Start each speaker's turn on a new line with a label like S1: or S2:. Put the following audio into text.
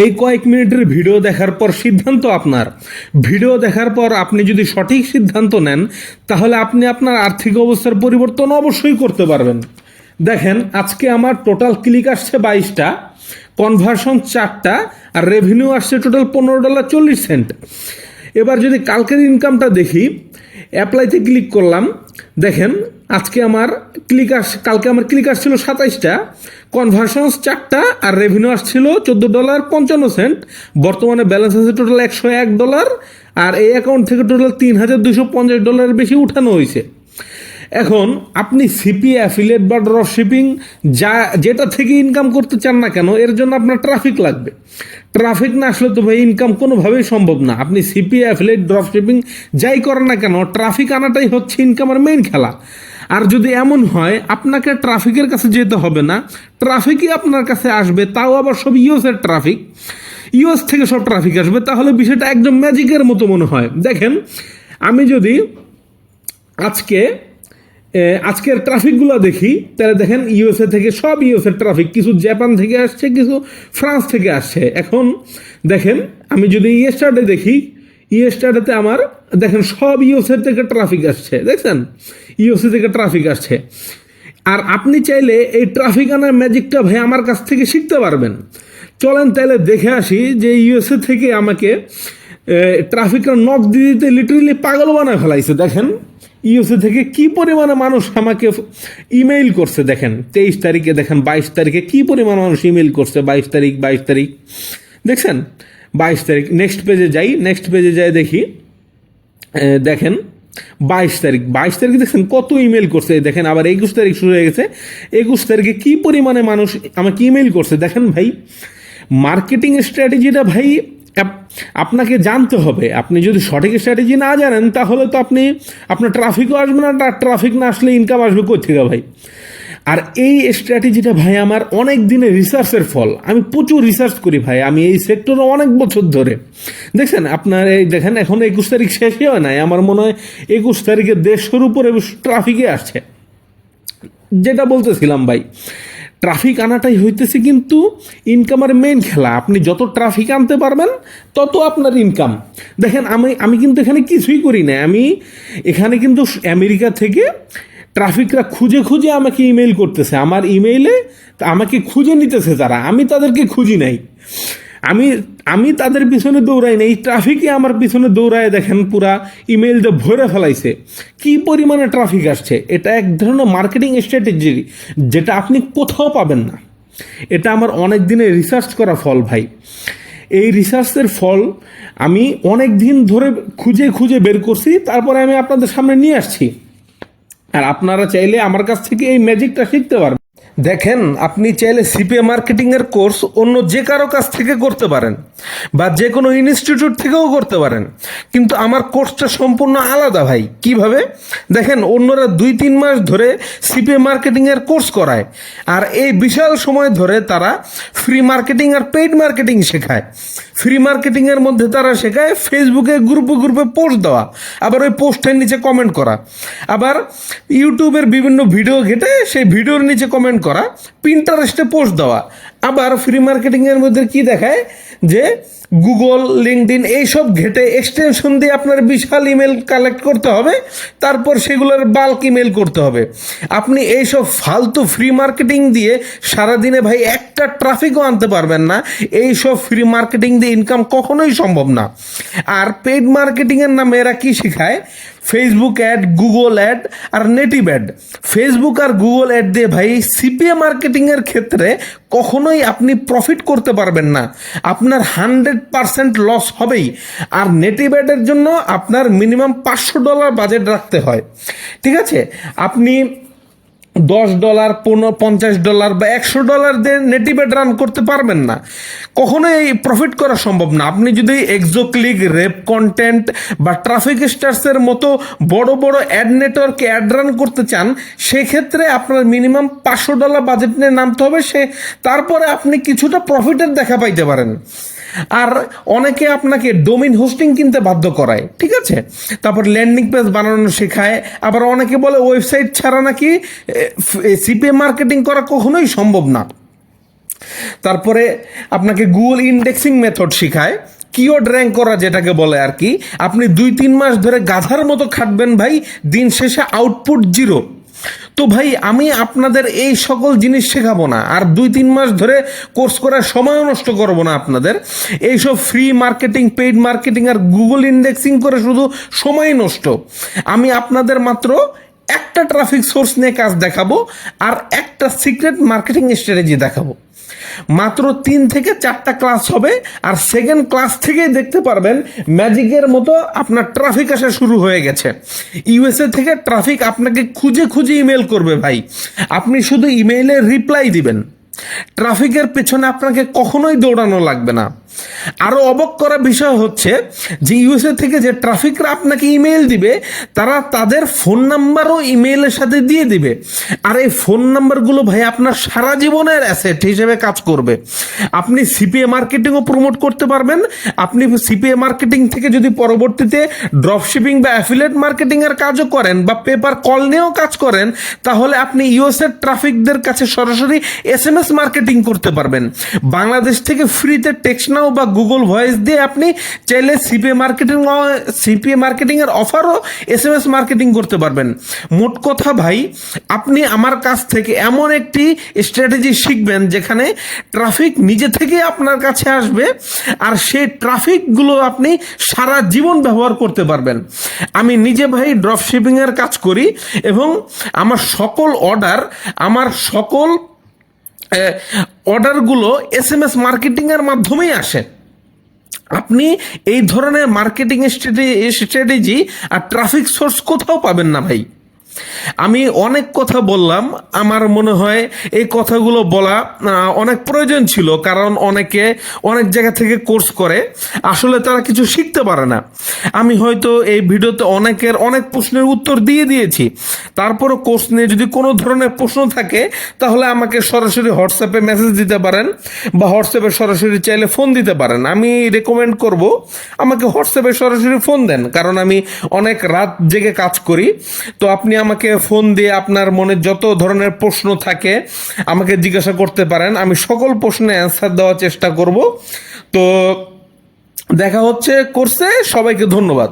S1: এই কয়েক মিনিটের ভিডিও দেখার পর সিদ্ধান্ত আপনার। ভিডিও দেখার পর আপনি যদি সঠিক সিদ্ধান্ত নেন তাহলে আপনি আপনার আর্থিক অবস্থার পরিবর্তন অবশ্যই করতে পারবেন। দেখেন, আজকে আমার টোটাল ক্লিক আসছে 22টা, কনভার্সন 4টা, আর রেভিনিউ আসছে টোটাল $15.40। এবার যদি কালকের ইনকামটা দেখি, অ্যাপ্লাইতে ক্লিক করলাম, দেখেন আজকে আমার কালকে আমার ক্লিক আসছিল 27টা, কনভার্সনস 4টা, আর রেভিনিউ আসছিল $14.55। বর্তমানে ব্যালেন্স আছে টোটাল $101, আর এই অ্যাকাউন্ট থেকে টোটাল $3,250 বেশি উঠানো হয়েছে। এখন আপনি সিপি, অ্যাফিলিয়েট বা ড্রপ শিপিং যেটা থেকে ইনকাম করতে চান না কেন, এর জন্য আপনার ট্রাফিক লাগবে। ট্রাফিক না আসলে তো ভাই ইনকাম কোনোভাবেই সম্ভব না। আপনি সিপি, অ্যাফিলিয়েট, ড্রপ শিপিং যাই করেন না কেন, ট্রাফিক আনাটাই হচ্ছে ইনকামের মেইন খেলা। আর যদি এমন হয় আপনাকে ট্রাফিকের কাছে যেতে হবে না, ট্রাফিকই আপনার কাছে আসবে, তাও আবার সব ইউএসের ট্রাফিক, ইউএস থেকে সব ট্রাফিক আসবে, তাহলে বিষয়টা একদম ম্যাজিকের মতো মনে হয়। দেখেন, আমি যদি আজকের ট্রাফিকগুলো দেখি, তাহলে দেখেন ইউএসএ থেকে সব ইউএসএর ট্রাফিক, কিছু জাপান থেকে আসছে, কিছু ফ্রান্স থেকে আসছে। এখন দেখেন, আমি যদি ইয়েস্টারডে দেখি, ইয়েস্টারডেতে আমার দেখেন সব ইউএসএ থেকে ট্রাফিক আসছে, দেখছেন ইউএসএ থেকে ট্রাফিক আসছে। আর আপনি চাইলে এই ট্রাফিক আনার ম্যাজিকটা ভাই আমার কাছ থেকে শিখতে পারবেন। চলেন তাহলে দেখে আসি যে ইউএসএ থেকে আমাকে ট্রাফিকের নক দিয়ে দিতে লিটারেলি পাগল বানায় ফেলাইছে। দেখেন ইউএসএ থেকে কি পরিমাণে মানুষ আমাকে ইমেইল করছে। দেখেন 23 তারিখে, দেখেন 22 তারিখে কি পরিমাণ মানুষ ইমেইল করছে। 22 তারিখ দেখছেন, 22 তারিখ। নেক্সট পেজে যাই দেখি, দেখেন 22 তারিখে দেখছেন কত ইমেল করছে। দেখেন আবার 21 তারিখ শুরু হয়ে গেছে। 21 তারিখে কি পরিমাণে মানুষ আমাকে ইমেল করছে। দেখেন ভাই, মার্কেটিং স্ট্র্যাটেজিটা ভাই আপনাকে জানতে হবে। আপনি যদি সঠিক স্ট্র্যাটেজি না জানেন তাহলে তো আপনার ট্রাফিকও আসবে না, ট্রাফিক না আসলে ইনকাম আসবে কোথা থেকে ভাই। আর এই স্ট্র্যাটেজিটা ভাই আমার অনেক দিনের রিসার্চের ফল। আমি প্রচুর রিসার্চ করি ভাই, আমি এই সেক্টরে অনেক বছর ধরে। দেখছেন আপনার এই দেখেন, এখন 21 তারিখ শেষই হয় নাই, আমার মনে হয় 21 তারিখে 150-এর উপরে ট্রাফিকে আসছে। যেটা বলতেছিলাম ভাই, ট্রাফিক আনাটাই হইতেছে কিন্তু ইনকামের মেইন খেলা। আপনি যত ট্রাফিক আনতে পারবেন তত আপনার ইনকাম। দেখেন আমি কিন্তু এখানে কিছুই করি না, আমি এখানে কিন্তু আমেরিকা থেকে ট্রাফিকরা খুঁজে খুঁজে আমাকে ইমেইল করতেছে। আমার ইমেইলে আমাকে খুঁজে নিতেছে তারা, আমি তাদেরকে খুঁজি নাই। আমি তাদের পিছনে দৌড়াই না, এই ট্রাফিকই আমার পিছনে দৌড়ায়। দেখেন পুরা ইমেইল দিয়ে ভরে ফেলাইছে, কি পরিমাণে ট্রাফিক আসছে। এটা এক ধরনের মার্কেটিং স্ট্র্যাটেজি যেটা আপনি কোথাও পাবেন না। এটা আমার অনেক দিনের রিসার্চ করা ফল ভাই। এই রিসার্চের ফল আমি অনেক দিন ধরে খুঁজে খুঁজে বের করছি, তারপরে আমি আপনাদের সামনে নিয়ে আসছি। আর আপনারা চাইলে আমার কাছ থেকে এই ম্যাজিকটা শিখতে পারবেন। দেখেন, আপনি চাইলে সিপিএ মার্কেটিংয়ের কোর্স অন্য যে কারো কাছ থেকে করতে পারেন, বা যে কোনো ইনস্টিটিউট থেকেও করতে পারেন, কিন্তু আমার কোর্সটা সম্পূর্ণ আলাদা ভাই। কিভাবে? দেখেন, অন্যরা 2-3 মাস ধরে সিপিএ মার্কেটিংয়ের কোর্স করায়, আর এই বিশাল সময় ধরে তারা ফ্রি মার্কেটিং আর পেইড মার্কেটিং শেখায়। ফ্রি মার্কেটিংয়ের মধ্যে তারা শেখায় ফেসবুকে গ্রুপে পোস্ট দেওয়া, আবার ওই পোস্টের নিচে কমেন্ট করা, আবার ইউটিউবের বিভিন্ন ভিডিও ঘেটে সেই ভিডিওর নিচে কমেন্ট করা, পিন্টারেস্টে পোস্ট দেওয়া। আবার ফ্রি মার্কেটিংয়ের মধ্যে কি দেখায় যে গুগল, লিঙ্কডইন এইসব ঘেটে এক্সটেনশন দিয়ে আপনার বিশাল ইমেল কালেক্ট করতে হবে, তারপর সেগুলোর বাল্ক ইমেল করতে হবে। আপনি এইসব ফালতু ফ্রি মার্কেটিং দিয়ে সারাদিনে ভাই একটা ট্রাফিকও আনতে পারবেন না। এইসব ফ্রি মার্কেটিং দিয়ে ইনকাম কখনোই সম্ভব না। আর পেইড মার্কেটিংয়ের নামে এরা কি শেখায়? ফেসবুক অ্যাড, গুগল অ্যাড আর নেটিভ অ্যাড। ফেসবুক আর গুগল অ্যাড দিয়ে ভাই সিপিএ মার্কেটিংয়ের ক্ষেত্রে কখনোই আপনি প্রফিট করতে পারবেন না, আপনার 100% লস হবেই। আর নেটিভ অ্যাডের জন্য আপনার মিনিমাম $500 বাজেট রাখতে হয়। ঠিক আছে, আপনি $10, $50 বা $100 দিয়ে নেটিভ অ্যাড রান করতে পারবেন না, কখনোই প্রফিট করা সম্ভব না। আপনি যদি এক্সোক্লিক, রেপ কন্টেন্ট বা ট্রাফিক স্টার্সের মতো বড় বড় অ্যাড নেটওয়ার্কে অ্যাড রান করতে চান, সেক্ষেত্রে আপনার মিনিমাম $500 বাজেট নিয়ে নামতে হবে, তারপরে আপনি কিছুটা প্রফিটের দেখা পাইতে পারেন। আর অনেকে আপনাকে ডোমেইন হোস্টিং কিনতে বাধ্য করায়, ঠিক আছে, তারপর ল্যান্ডিং পেজ বানানো শেখায়। আবার অনেকে বলে ওয়েবসাইট ছাড়া নাকি সিপিএ মার্কেটিং করা কখনোই সম্ভব না। তারপরে আপনাকে গুগল ইন্ডেক্সিং মেথড শেখায়, কিওয়ার্ড র্যাঙ্ক করা যেটাকে বলে আর কি। আপনি 2-3 মাস ধরে গাধার মতো খাটবেন ভাই, দিন শেষে আউটপুট জিরো। তো ভাই আমি আপনাদের এই সকল জিনিস শেখাবো না, আর 2-3 মাস ধরে কোর্স করার সময়ও নষ্ট করবো না আপনাদের। এইসব ফ্রি মার্কেটিং, পেইড মার্কেটিং আর গুগল ইন্ডেক্সিং করে শুধু সময় নষ্ট। আমি আপনাদের মাত্র একটা ট্রাফিক সোর্স নিয়ে কাজ দেখাবো আর একটা সিক্রেট মার্কেটিং স্ট্র্যাটেজি দেখাবো। মাত্র 3 থেকে 4টা ক্লাস হবে, আর সেকেন্ড ক্লাস থেকেই দেখতে পারবেন ম্যাজিকের মতো আপনার ট্রাফিক আসা শুরু হয়ে গেছে। ইউএসএ থেকে ট্রাফিক আপনাকে খুঁজে খুঁজে ইমেল করবে ভাই, আপনি শুধু ইমেইলের রিপ্লাই দিবেন। ট্রাফিকের পেছনে আপনাকে কখনোই দৌড়ানো লাগবে না। আরো অবাক করা বিষয় হচ্ছে যে ইউএসএ থেকে যে ট্রাফিকরা আপনাকে ইমেল দিবে, তারা তাদের ফোন নাম্বারও ইমেইলের সাথে দিয়ে দিবে। আর এই ফোন নাম্বারগুলো ভাই আপনার সারা জীবনের অ্যাসেট হিসেবে কাজ করবে। আপনি সিপিএ মার্কেটিংও প্রমোট করতে পারবেন। আপনি সিপিএ মার্কেটিং থেকে যদি পরবর্তীতে ড্রপ শিপিং বা অ্যাফিলিয়েট মার্কেটিং এর কাজও করেন বা পেপার কল নিয়েও কাজ করেন, তাহলে আপনি ইউএসএ ট্রাফিকদের কাছে সরাসরি এসএমএস মার্কেটিং করতে পারবেন। বাংলাদেশ থেকে ফ্রিতে টেক্সট নাও বা গুগল ভয়েস দিয়ে আপনি চাইলে সিপিএ মার্কেটিং এর অফারও এসএমএস মার্কেটিং করতে পারবেন। মোট কথা ভাই, আপনি আমার কাছ থেকে এমন একটি স্ট্র্যাটেজি শিখবেন যেখানে ট্রাফিক নিজে থেকে আপনার কাছে আসবে, আর সেই ট্রাফিকগুলো আপনি সারা জীবন ব্যবহার করতে পারবেন। আমি নিজে ভাই ড্রপ শিপিং এর কাজ করি এবং আমার সকল অর্ডারগুলো এসএমএস মার্কেটিং এর মাধ্যমেই আসে। আপনি এই ধরনের মার্কেটিং স্ট্র্যাটেজি আর ট্রাফিক সোর্স কোথাও পাবেন না ভাই। আমি অনেক কথা বললাম, আমার মনে হয় এই কথাগুলো বলা অনেক প্রয়োজন ছিল, কারণ অনেকে অনেক জায়গা থেকে কোর্স করে, আসলে তারা কিছু শিখতে পারে না। আমি হয়তো এই ভিডিওতে অনেকের অনেক প্রশ্নের উত্তর দিয়ে দিয়েছি। তারপরও কোর্স নিয়ে যদি কোনো ধরনের প্রশ্ন থাকে, তাহলে আমাকে সরাসরি হোয়াটসঅ্যাপে মেসেজ দিতে পারেন বা হোয়াটসঅ্যাপে সরাসরি চাইলে ফোন দিতে পারেন। আমি রেকমেন্ড করব আমাকে হোয়াটসঅ্যাপে সরাসরি ফোন দেন, কারণ আমি অনেক রাত জেগে কাজ করি। তো আপনি আমাকে ফোন দিয়ে আপনার মনে যত ধরনের প্রশ্ন থাকে আমাকে জিজ্ঞাসা করতে পারেন, আমি সকল প্রশ্নের অ্যান্সার দেওয়ার চেষ্টা করব। তো দেখা হচ্ছে কোর্সে, সবাইকে ধন্যবাদ।